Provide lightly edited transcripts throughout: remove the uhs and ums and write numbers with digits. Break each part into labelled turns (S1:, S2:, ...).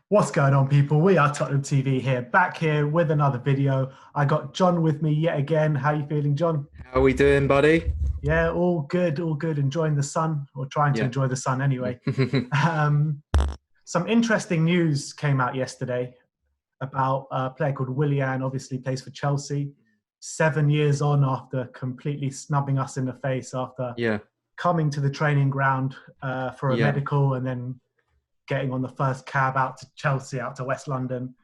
S1: What's going on, people? We are Tottenham TV here, back here with another video. I got John with me yet again. How you feeling, John?
S2: How are we doing, buddy?
S1: Yeah, all good, all good. Enjoying the sun, or trying to
S2: Yeah.
S1: enjoy the sun anyway. Um, some interesting news came out yesterday about a player called Willian, obviously plays for Chelsea. 7 years on after completely snubbing us in the face after
S2: Yeah.
S1: coming to the training ground for a
S2: Yeah.
S1: medical and then getting on the first cab out to Chelsea, out to West London.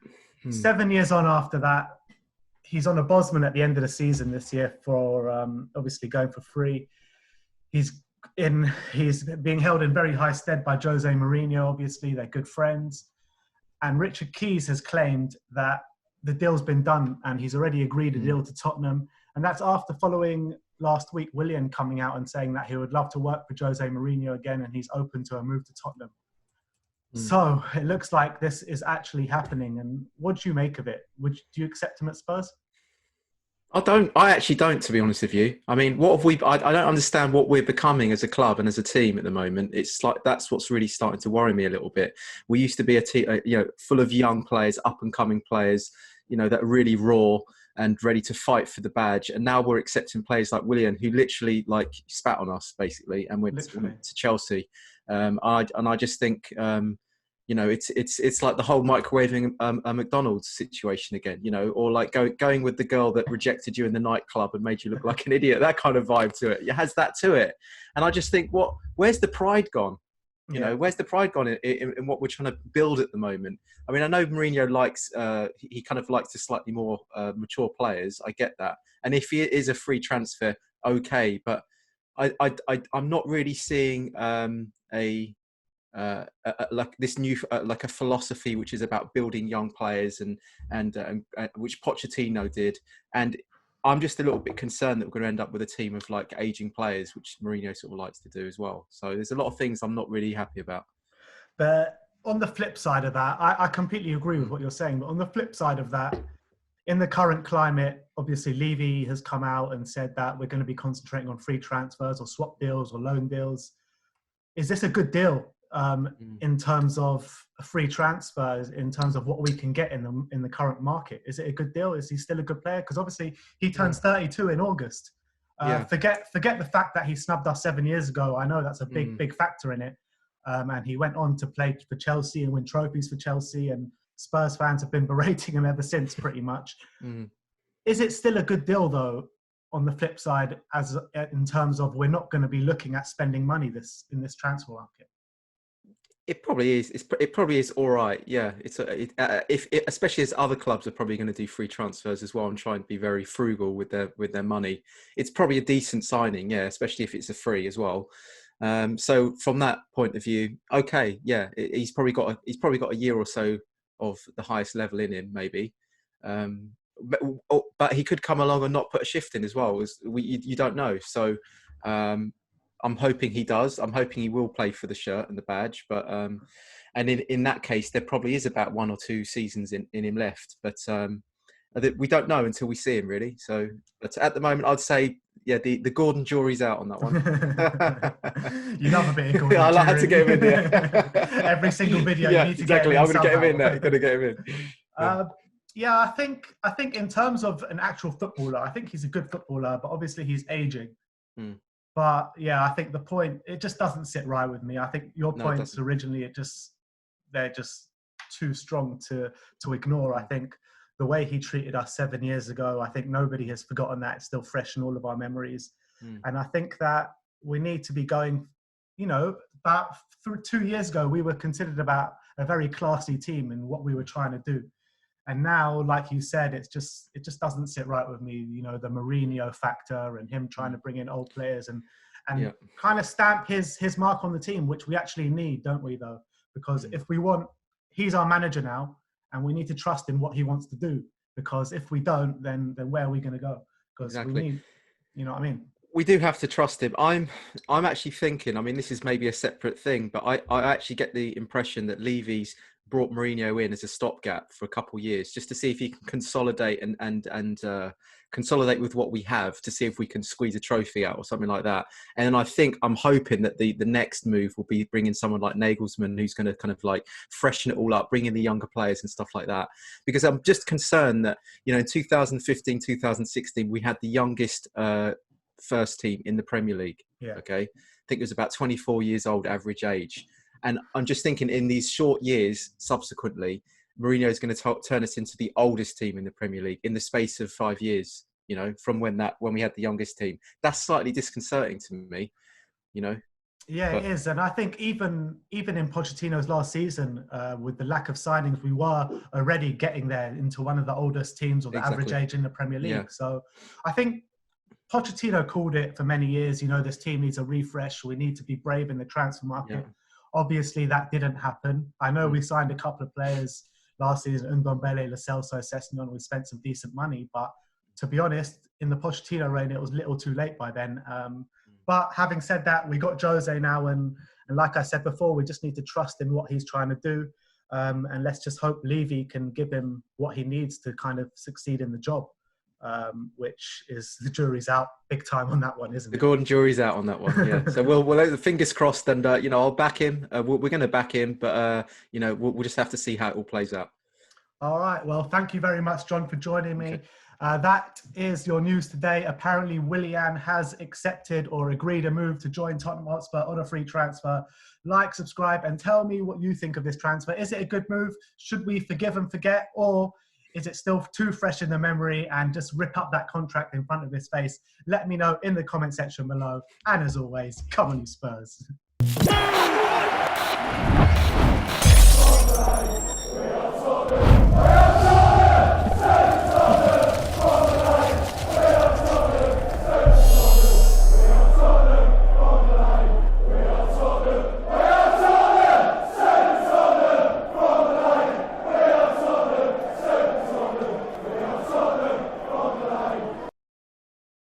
S2: Hmm.
S1: 7 years on after that, he's on a Bosman at the end of the season this year for obviously going for free. He's being held in very high stead by Jose Mourinho. Obviously, they're good friends. And Richard Keys has claimed that the deal's been done and he's already agreed a deal to Tottenham. And that's after following last week, Willian coming out and saying that he would love to work for Jose Mourinho again and he's open to a move to Tottenham. So it looks like this is actually happening. And what do you make of it? Do you accept him at Spurs?
S2: I actually don't, to be honest with you. I mean, what have we, I don't understand what we're becoming as a club and as a team at the moment. It's like, that's what's really starting to worry me a little bit. We used to be a team, full of young players, up and coming players, that are really raw and ready to fight for the badge. And now we're accepting players like Willian, who literally spat on us basically and went to Chelsea. I just think, it's like the whole microwaving a McDonald's situation again, or like going with the girl that rejected you in the nightclub and made you look like an idiot. That kind of vibe to it. It has that to it. And I just think, where's the pride gone? Where's the pride gone in what we're trying to build at the moment? I mean, I know Mourinho likes, he kind of likes the slightly more mature players. I get that. And if he is a free transfer, okay. But I'm not really seeing like this new like a philosophy which is about building young players and which Pochettino did, and I'm just a little bit concerned that we're going to end up with a team of like aging players, which Mourinho sort of likes to do as well. So there's a lot of things I'm not really happy about.
S1: But on the flip side of that, I completely agree with what you're saying. But on the flip side of that, in the current climate, obviously Levy has come out and said that we're going to be concentrating on free transfers or swap deals or loan deals. Is this a good deal in terms of free transfers, in terms of what we can get in the current market? Is it a good deal? Is he still a good player? Because obviously he turns 32 in August. Forget the fact that he snubbed us 7 years ago. I know that's a big factor in it. And he went on to play for Chelsea and win trophies for Chelsea, and Spurs fans have been berating him ever since, pretty much. Is it still a good deal, though, on the flip side, as in terms of we're not going to be looking at spending money in this transfer market?
S2: It probably is. It probably is all right. Yeah, especially as other clubs are probably going to do free transfers as well and try and be very frugal with their money. It's probably a decent signing, yeah, especially if it's a free as well. So from that point of view, okay, yeah, he's probably got a year or so of the highest level in him, maybe. But he could come along and not put a shift in as well. You don't know. So I'm hoping he does. I'm hoping he will play for the shirt and the badge. But and in that case, there probably is about 1 or 2 seasons in him left. But we don't know until we see him, really. So, but at the moment, I'd say, yeah, the Gordon jury's out on that one.
S1: You love a bit of Gordon.
S2: I like to get him in there.
S1: Every single video,
S2: yeah,
S1: you need to
S2: exactly.
S1: get him in.
S2: I'm going to get him in there. Going to get him in.
S1: Yeah, I think in terms of an actual footballer, I think he's a good footballer, but obviously he's aging. But yeah, I think the point, it just doesn't sit right with me. I think your points originally, they're just too strong to ignore. I think the way he treated us 7 years ago, I think nobody has forgotten that. It's still fresh in all of our memories. And I think that we need to be going, about 2 years ago, we were considered about a very classy team in what we were trying to do. And now, like you said, it just doesn't sit right with me. The Mourinho factor and him trying to bring in old players and kind of stamp his mark on the team, which we actually need, don't we, though? Because if we want, he's our manager now, and we need to trust in what he wants to do. Because if we don't, then where are we going to go? Because we need, you know what I mean?
S2: We do have to trust him. I'm actually thinking, I mean, this is maybe a separate thing, but I actually get the impression that Levy's brought Mourinho in as a stopgap for a couple of years, just to see if he can consolidate and consolidate with what we have, to see if we can squeeze a trophy out or something like that. And then I'm hoping that the next move will be bringing someone like Nagelsmann, who's going to kind of like freshen it all up, bring in the younger players and stuff like that. Because I'm just concerned that, in 2015, 2016, we had the youngest first team in the Premier League.
S1: Yeah.
S2: Okay. I think it was about 24 years old average age. And I'm just thinking in these short years subsequently, Mourinho is going to turn us into the oldest team in the Premier League in the space of 5 years, from when we had the youngest team. That's slightly disconcerting to me,
S1: Yeah, it is. And I think even in Pochettino's last season, with the lack of signings, we were already getting there into one of the oldest teams or the average age in the Premier League. Yeah. So I think Pochettino called it for many years, this team needs a refresh. We need to be brave in the transfer market. Yeah. Obviously, that didn't happen. I know we signed a couple of players last season, Ndombele, Lo Celso, Sessegnon. We spent some decent money. But to be honest, in the Pochettino reign, it was a little too late by then. But having said that, we got Jose now. And like I said before, we just need to trust in what he's trying to do. And let's just hope Levy can give him what he needs to kind of succeed in the job. Which is, the jury's out big time on that one, isn't it?
S2: The Gordon jury's out on that one, yeah. So we'll fingers crossed, and I'll back him. We're going to back him, but we'll just have to see how it all plays out.
S1: All right. Well, thank you very much, John, for joining me. Okay. That is your news today. Apparently, Willian has accepted or agreed a move to join Tottenham Hotspur on a free transfer. Like, subscribe, and tell me what you think of this transfer. Is it a good move? Should we forgive and forget, or is it still too fresh in the memory and just rip up that contract in front of his face? Let me know in the comment section below. And as always, come on, you Spurs.